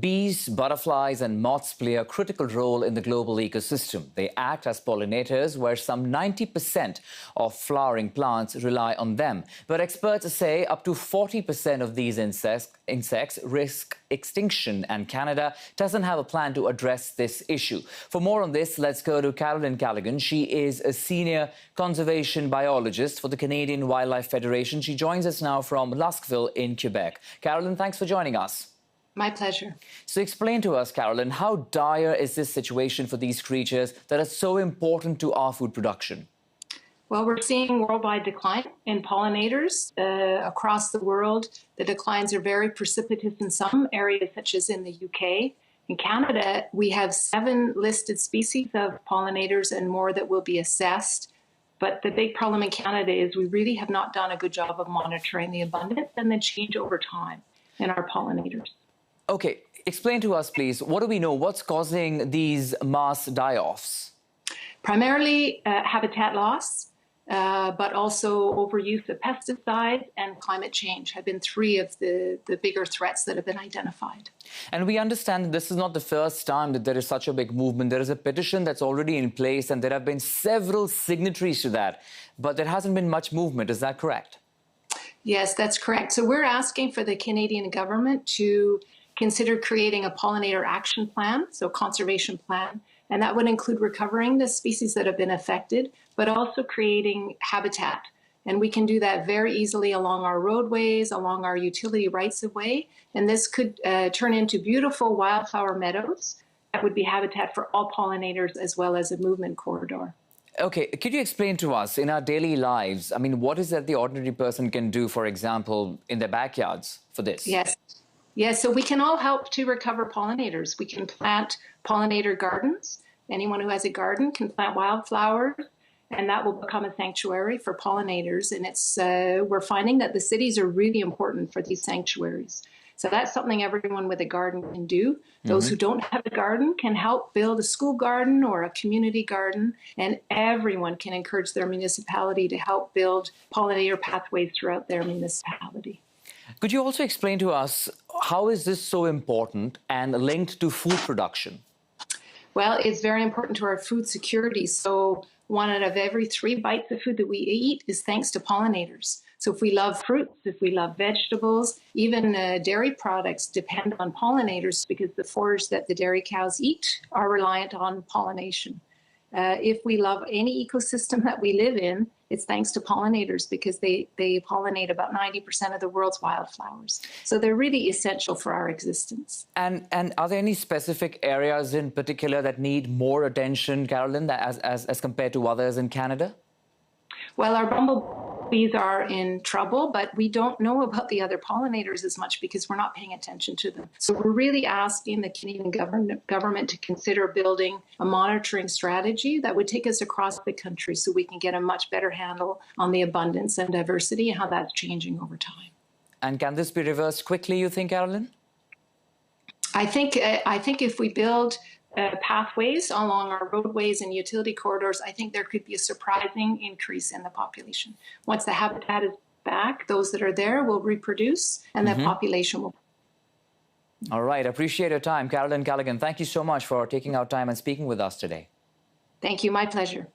Bees, butterflies and moths play a critical role in the global ecosystem. They act as pollinators, where some 90% of flowering plants rely on them. But experts say up to 40% of these insects risk extinction, and Canada doesn't have a plan to address this issue. For more on this, let's go to Carolyn Callaghan. She is a senior conservation biologist for the Canadian Wildlife Federation. She joins us now from Luskville in Quebec. Carolyn, thanks for joining us. My pleasure. So explain to us, Carolyn, how dire is this situation for these creatures that are so important to our food production? Well, we're seeing worldwide decline in pollinators across the world. The declines are very precipitous in some areas, such as in the UK. In Canada, we have 7 listed species of pollinators and more that will be assessed. But the big problem in Canada is we really have not done a good job of monitoring the abundance and the change over time in our pollinators. OK, explain to us, please, what do we know? What's causing these mass die-offs? Primarily habitat loss, but also overuse of pesticides and climate change have been 3 of the bigger threats that have been identified. And we understand that this is not the first time that there is such a big movement. There is a petition that's already in place, and there have been several signatories to that. But there hasn't been much movement. Is that correct? Yes, that's correct. So we're asking for the Canadian government to consider creating a pollinator action plan, so conservation plan, and that would include recovering the species that have been affected, but also creating habitat. And we can do that very easily along our roadways, along our utility rights-of-way, and this could turn into beautiful wildflower meadows that would be habitat for all pollinators as well as a movement corridor. OK, could you explain to us, in our daily lives, I mean, what is that the ordinary person can do, for example, in their backyards for this? Yes, so we can all help to recover pollinators. We can plant pollinator gardens. Anyone who has a garden can plant wildflowers, and that will become a sanctuary for pollinators. And we're finding that the cities are really important for these sanctuaries. So that's something everyone with a garden can do. Those who don't have a garden can help build a school garden or a community garden, and everyone can encourage their municipality to help build pollinator pathways throughout their municipality. Could you also explain to us, how is this so important and linked to food production? Well, it's very important to our food security. So 1 out of every 3 bites of food that we eat is thanks to pollinators. So if we love fruits, if we love vegetables, even dairy products depend on pollinators because the forage that the dairy cows eat are reliant on pollination. If we love any ecosystem that we live in, it's thanks to pollinators because they pollinate about 90% of the world's wildflowers. So they're really essential for our existence. And are there any specific areas in particular that need more attention, Carolyn, as compared to others in Canada? Well, our bumblebees are in trouble, but we don't know about the other pollinators as much because we're not paying attention to them. So we're really asking the Canadian government to consider building a monitoring strategy that would take us across the country so we can get a much better handle on the abundance and diversity and how that's changing over time. And can this be reversed quickly, you think, Carolyn? I think if we build pathways along our roadways and utility corridors, I think there could be a surprising increase in the population. Once the habitat is back, those that are there will reproduce and the population will. All right. Appreciate your time. Carolyn Callaghan, thank you so much for taking our time and speaking with us today. Thank you. My pleasure.